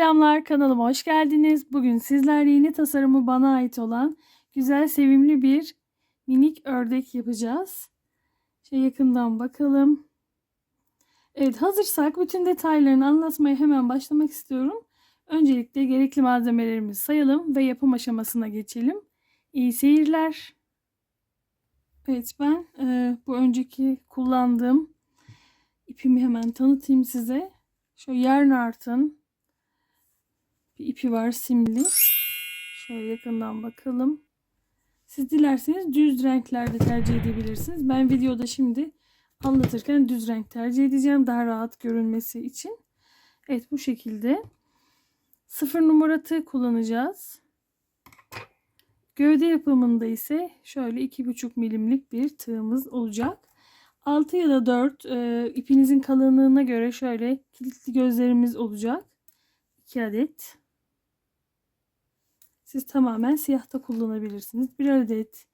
Selamlar, kanalıma hoş geldiniz. Bugün sizlerle yeni tasarımı bana ait olan güzel, sevimli bir minik ördek yapacağız. Şöyle yakından bakalım. Evet, hazırsak bütün detaylarını anlatmaya hemen başlamak istiyorum. Öncelikle gerekli malzemelerimizi sayalım ve yapım aşamasına geçelim. İyi seyirler. Evet, ben bu önceki kullandığım ipimi hemen tanıtayım size. Şöyle Yarnart'ın bir ipi var, simli. Şöyle yakından bakalım. Siz dilerseniz düz renklerde tercih edebilirsiniz. Ben videoda şimdi anlatırken düz renk tercih edeceğim. Daha rahat görünmesi için. Evet, bu şekilde. 0 numara tığ kullanacağız. Gövde yapımında ise şöyle 2,5 milimlik bir tığımız olacak. 6 ya da 4 ipinizin kalınlığına göre şöyle kilitli gözlerimiz olacak. 2 adet. Siz tamamen siyah da kullanabilirsiniz. 1 adet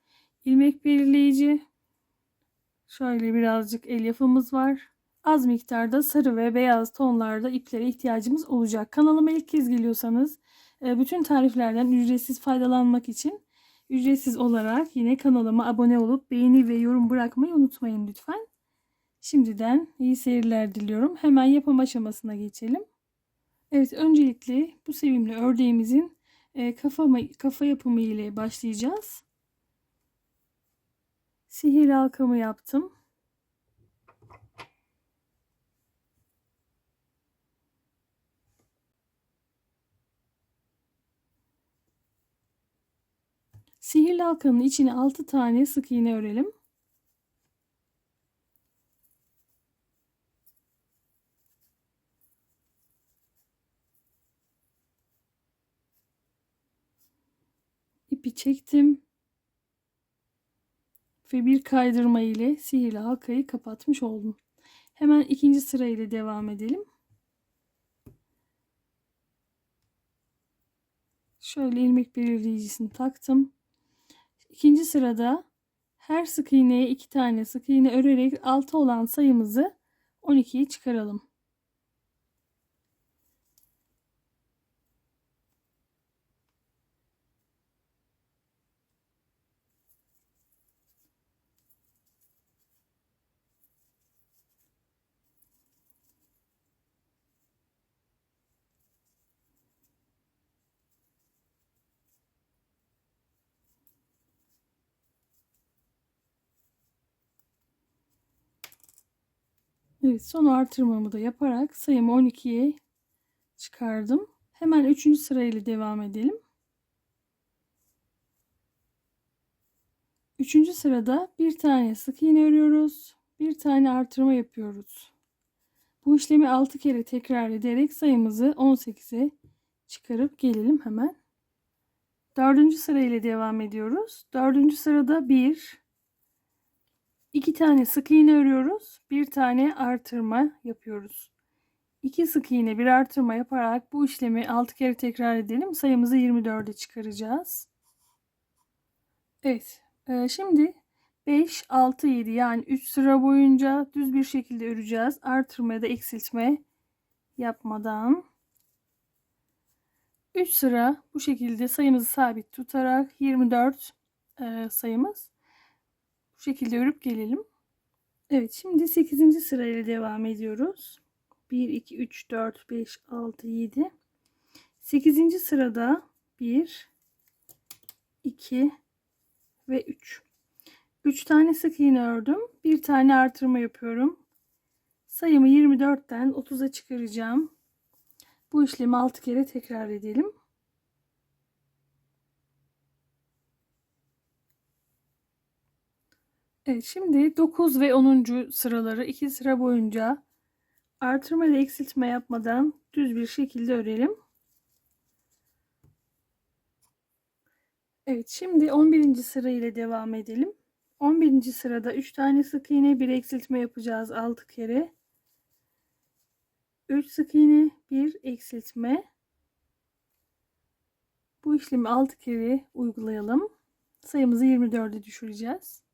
ilmek belirleyici. Şöyle birazcık elyafımız var. Az miktarda sarı ve beyaz tonlarda iplere ihtiyacımız olacak. Kanalıma ilk kez geliyorsanız bütün tariflerden ücretsiz faydalanmak için ücretsiz olarak yine kanalıma abone olup beğeni ve yorum bırakmayı unutmayın lütfen. Şimdiden iyi seyirler diliyorum. Hemen yapım aşamasına geçelim. Evet, öncelikle bu sevimli ördeğimizin kafa yapımı ile başlayacağız. Sihir halkamı yaptım. Sihirli halkanın içine 6 tane sık iğne örelim. İpi çektim. Ve bir kaydırma ile sihirli halkayı kapatmış oldum. Hemen ikinci sıra ile devam edelim. Şöyle ilmek belirleyicisini taktım. İkinci sırada her sık iğneye 2 tane sık iğne örerek 6 olan sayımızı 12'ye çıkaralım. Evet, son artırmamı da yaparak sayımı 12'ye çıkardım. Hemen 3. sırayla devam edelim. 3. sırada bir tane sık iğne örüyoruz. Bir tane artırma yapıyoruz. Bu işlemi 6 kere tekrar ederek sayımızı 18'e çıkarıp gelelim hemen. 4. sırayla devam ediyoruz. 4. sırada 2 tane sık iğne örüyoruz. Bir tane artırma yapıyoruz. 2 sık iğne bir artırma yaparak bu işlemi 6 kere tekrar edelim. Sayımızı 24'e çıkaracağız. Evet. Şimdi 5, 6, 7 yani 3 sıra boyunca düz bir şekilde öreceğiz. Artırma ya da eksiltme yapmadan. 3 sıra bu şekilde sayımızı sabit tutarak 24 sayımız. Bu şekilde örüp gelelim. Evet, şimdi 8. sırayla devam ediyoruz. 1, 2, 3, 4, 5, 6, 7. 8. sırada 1, 2 ve 3. 3 tane sık iğne ördüm. Bir tane artırma yapıyorum. Sayımı 24'ten 30'a çıkaracağım. Bu işlemi 6 kere tekrar edelim. Evet, şimdi 9 ve 10. sıraları 2 sıra boyunca artırma ile eksiltme yapmadan düz bir şekilde örelim. Evet, şimdi 11. sıra ile devam edelim. 11. sırada 3 tane sık iğne, bir eksiltme yapacağız 6 kere. 3 sık iğne, bir eksiltme. Bu işlemi 6 kere uygulayalım. Sayımızı 24'e düşüreceğiz.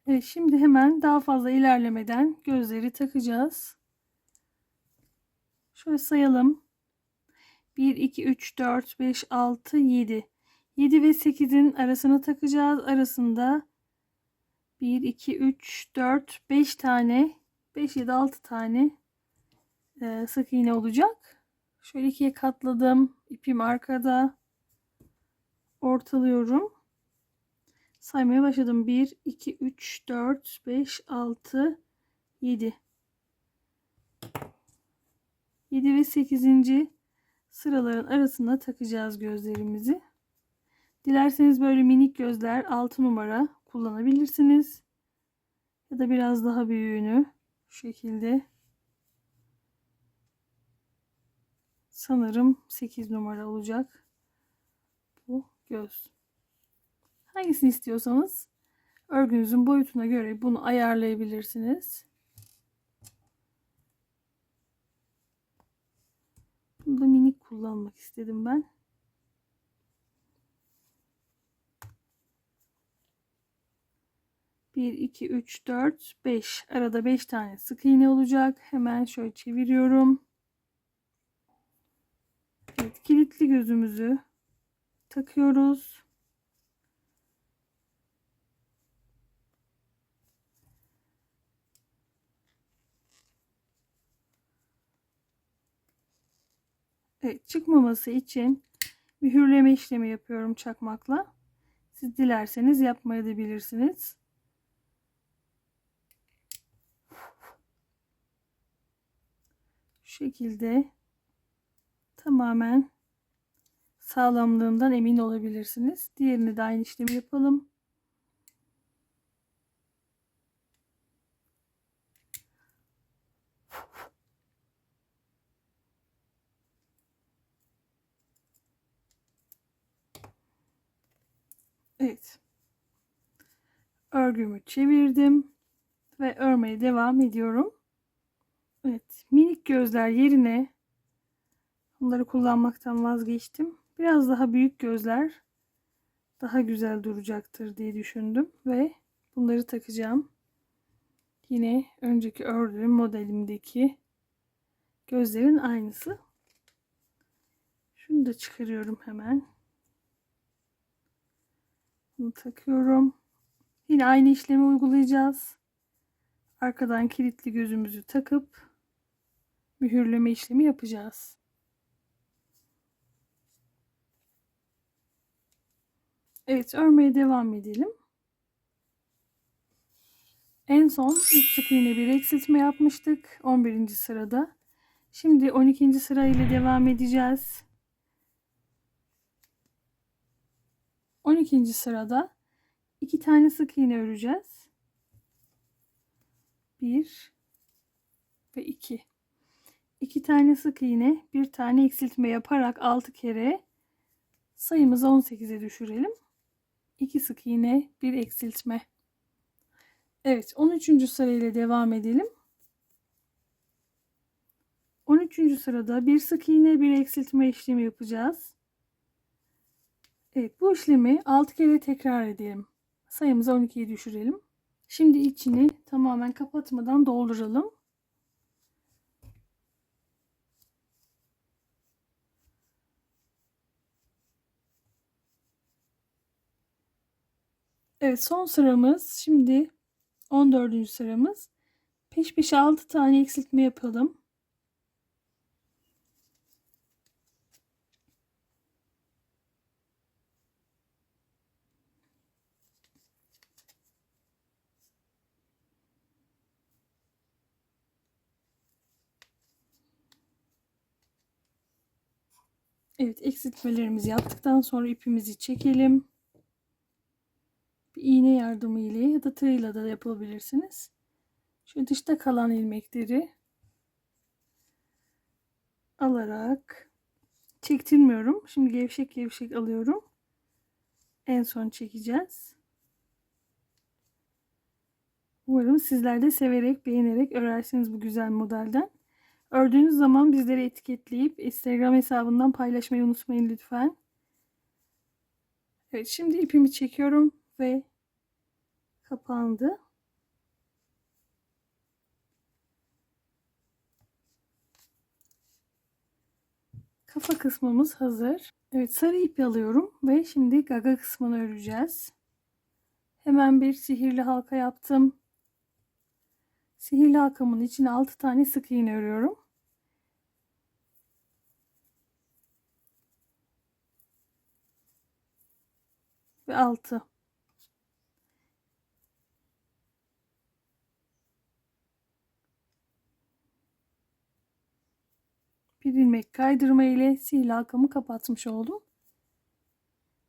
Evet, şimdi hemen daha fazla ilerlemeden gözleri takacağız. Şöyle sayalım. 1, 2, 3, 4, 5, 6, 7. 7 ve 8'in arasına takacağız. Arasında 1, 2, 3, 4, 5 tane, 5 ya da 6 tane sık iğne olacak. Şöyle ikiye katladım. İpim arkada. Ortalıyorum. Saymaya başladım. 1, 2, 3, 4, 5, 6, 7. 7 ve 8. Sıraların arasına takacağız gözlerimizi. Dilerseniz böyle minik gözler 6 numara kullanabilirsiniz. Ya da biraz daha büyüğünü şu şekilde. Sanırım 8 numara olacak bu göz. Hangisini istiyorsanız örgünüzün boyutuna göre bunu ayarlayabilirsiniz. Bunu da minik kullanmak istedim ben. Bir, iki, üç, dört, 5. Arada 5 tane sık iğne olacak. Hemen şöyle çeviriyorum. Evet, kilitli gözümüzü takıyoruz. Evet, çıkmaması için mühürleme işlemi yapıyorum çakmakla. Siz dilerseniz yapmayabilirsiniz. Şu şekilde tamamen sağlamlığından emin olabilirsiniz. Diğerini de aynı işlemi yapalım. Evet. Örgümü çevirdim ve örmeye devam ediyorum. Evet, minik gözler yerine bunları kullanmaktan vazgeçtim. Biraz daha büyük gözler daha güzel duracaktır diye düşündüm ve bunları takacağım. Yine önceki ördüğüm modelimdeki gözlerin aynısı. Şunu da çıkarıyorum hemen. Bunu takıyorum. Yine aynı işlemi uygulayacağız. Arkadan kilitli gözümüzü takıp mühürleme işlemi yapacağız. Evet, örmeye devam edelim. En son 3 sık iğne bir eksiltme yapmıştık 11. sırada. Şimdi 12. sıra ile devam edeceğiz. 12. sırada 2 tane sık iğne öreceğiz. 1 ve 2. 2 tane sık iğne, 1 tane eksiltme yaparak 6 kere sayımızı 18'e düşürelim. 2 sık iğne, 1 eksiltme. Evet, 13. sırayla devam edelim. 13. sırada 1 sık iğne, 1 eksiltme işlemi yapacağız. Evet, bu işlemi 6 kere tekrar edelim. Sayımızı 12'ye düşürelim. Şimdi içini tamamen kapatmadan dolduralım. Evet, son sıramız şimdi 14. sıramız. Peş peşe 6 tane eksiltme yapalım. Evet, eksiltmelerimizi yaptıktan sonra ipimizi çekelim. Bir iğne yardımı ile ya da tığ da yapabilirsiniz. Şu dışta kalan ilmekleri alarak çektirmiyorum. Şimdi gevşek gevşek alıyorum. En son çekeceğiz. Umarım sizler de severek, beğenerek örersiniz bu güzel modelden. Ördüğünüz zaman bizleri etiketleyip Instagram hesabından paylaşmayı unutmayın lütfen. Evet, şimdi ipimi çekiyorum ve kapandı. Kafa kısmımız hazır. Evet, sarı ip alıyorum ve şimdi gaga kısmını öreceğiz. Hemen bir sihirli halka yaptım. Sihirli halkamın içine 6 tane sık iğne örüyorum. Ve 6. Bir ilmek kaydırma ile sihirli halkamı kapatmış oldum.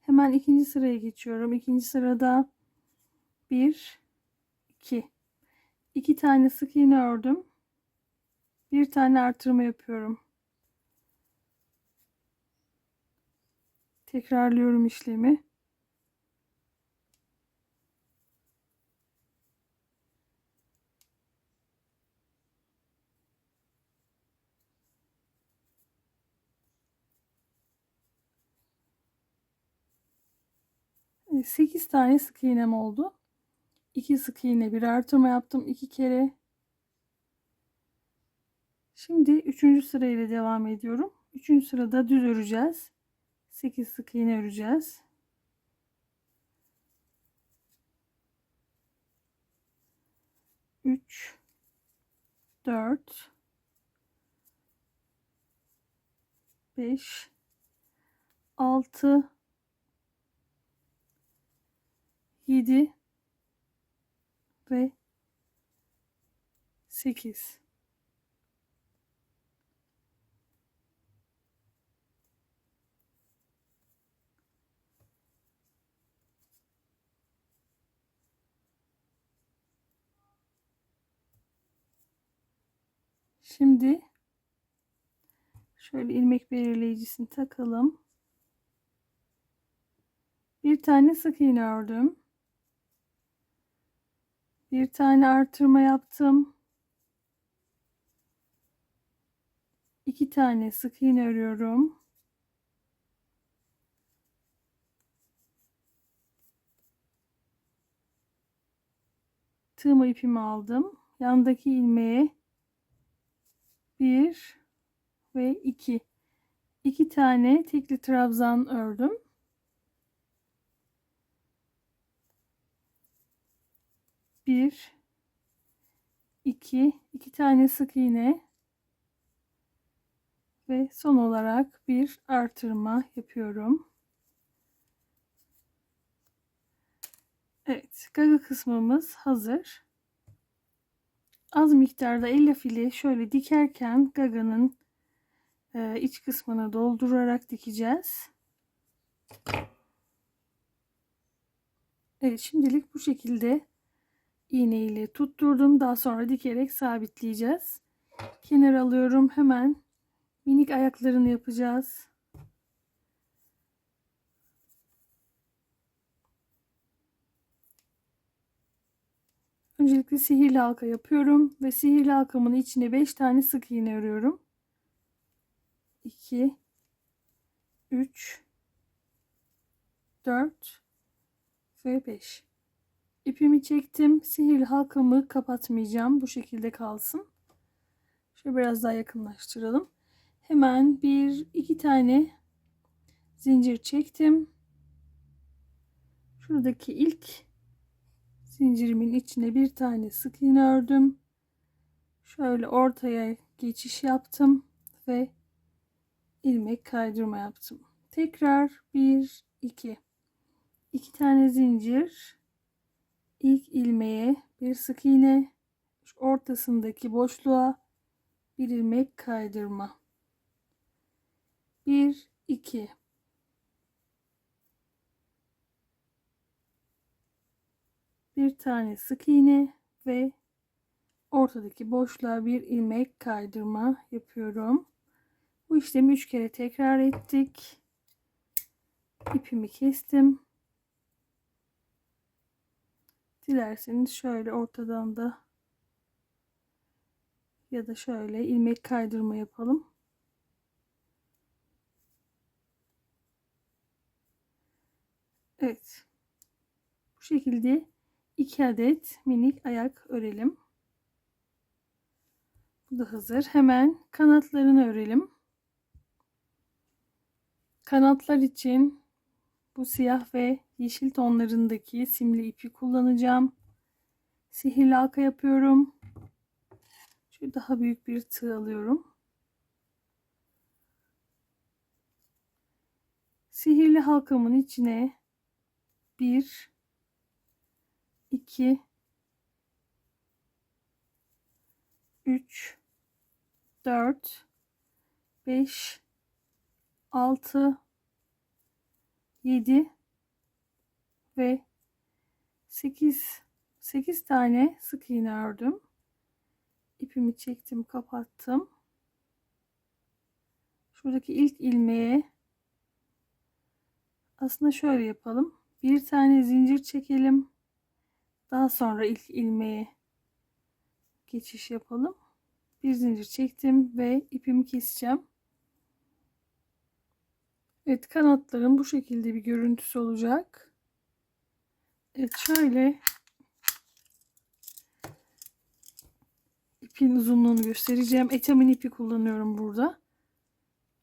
Hemen ikinci sıraya geçiyorum. İkinci sırada 1, 2. 2 tane sık iğne ördüm. Bir tane artırma yapıyorum. Tekrarlıyorum işlemi. Evet, 8 tane sık iğnem oldu. 2 sık iğne, bir artırma yaptım 2 kere. Şimdi 3. sırayla devam ediyorum. 3. sırada düz öreceğiz. 8 sık iğne öreceğiz. 3, 4, 5, 6, 7 ve 8. Şimdi şöyle ilmek belirleyicisini takalım. Bir tane sık iğne ördüm. Bir tane artırma yaptım. 2 tane sık iğne örüyorum. Tığımı ipimi aldım. Yandaki ilmeğe 1 ve 2. 2 tane tekli trabzan ördüm. 1, 2, 2 tane sık iğne ve son olarak bir artırma yapıyorum. Evet, gaga kısmımız hazır. Az miktarda elyaf ile şöyle dikerken gaganın iç kısmını doldurarak dikeceğiz. Evet, şimdilik bu şekilde iğne ile tutturdum. Daha sonra dikerek sabitleyeceğiz. Kenar alıyorum. Hemen minik ayaklarını yapacağız. Öncelikle sihirli halka yapıyorum ve sihirli halkamın içine 5 tane sık iğne örüyorum. 2, 3, 4 ve 5. İpimi çektim. Sihirli halkamı kapatmayacağım. Bu şekilde kalsın. Şöyle biraz daha yakınlaştıralım. Hemen 1-2 tane zincir çektim. Şuradaki ilk zincirimin içine bir tane sık iğne ördüm. Şöyle ortaya geçiş yaptım ve ilmek kaydırma yaptım. Tekrar 1, 2. 2 tane zincir. İlk ilmeğe bir sık iğne. Şu ortasındaki boşluğa bir ilmek kaydırma. 1, 2. Bir tane sık iğne ve ortadaki boşluğa bir ilmek kaydırma yapıyorum. Bu işlemi 3 kere tekrar ettik. İpimi kestim. Dilerseniz şöyle ortadan da ya da şöyle ilmek kaydırma yapalım. Evet. Bu şekilde 2 adet minik ayak örelim. Bu da hazır. Hemen kanatlarını örelim. Kanatlar için bu siyah ve yeşil tonlarındaki simli ipi kullanacağım. Sihirli halka yapıyorum. Şöyle daha büyük bir tığ alıyorum. Sihirli halkamın içine 1, 2, 3, 4, 5, 6, 7 ve 8 tane sık iğne ördüm. İpimi çektim, kapattım. Şuradaki ilk ilmeğe aslında şöyle yapalım. Bir tane zincir çekelim. Daha sonra ilk ilmeğe geçiş yapalım. Bir zincir çektim ve ipimi keseceğim. Evet, kanatların bu şekilde bir görüntüsü olacak. Evet, şöyle ipin uzunluğunu göstereceğim. Etamin ipi kullanıyorum burada.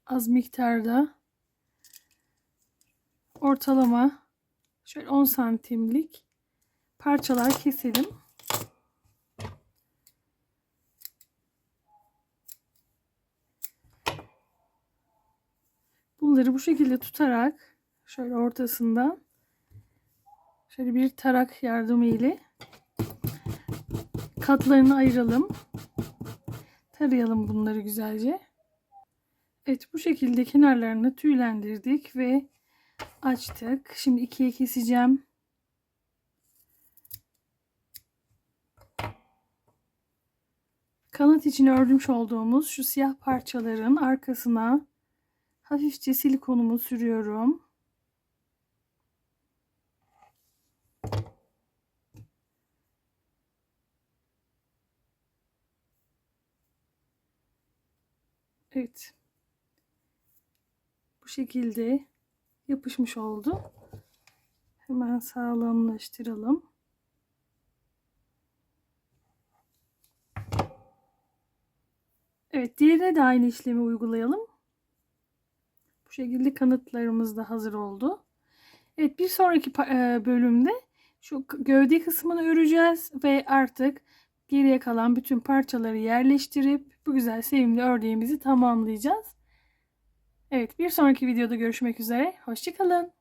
Az miktarda. Ortalama şöyle 10 santimlik parçalar keselim. Bunları bu şekilde tutarak şöyle ortasından şöyle bir tarak yardımı ile katlarını ayıralım. Tarayalım bunları güzelce. Evet, bu şekilde kenarlarını tüylendirdik ve açtık. Şimdi ikiye keseceğim. Kanat için örmüş olduğumuz şu siyah parçaların arkasına hafifçe silikonumu sürüyorum. Evet. Bu şekilde yapışmış oldu. Hemen sağlamlaştıralım. Evet, diğerine de aynı işlemi uygulayalım. Bu şekilde kanatlarımız da hazır oldu. Evet, bir sonraki bölümde şu gövde kısmını öreceğiz ve artık geriye kalan bütün parçaları yerleştirip bu güzel sevimli ördeğimizi tamamlayacağız. Evet, bir sonraki videoda görüşmek üzere. Hoşça kalın.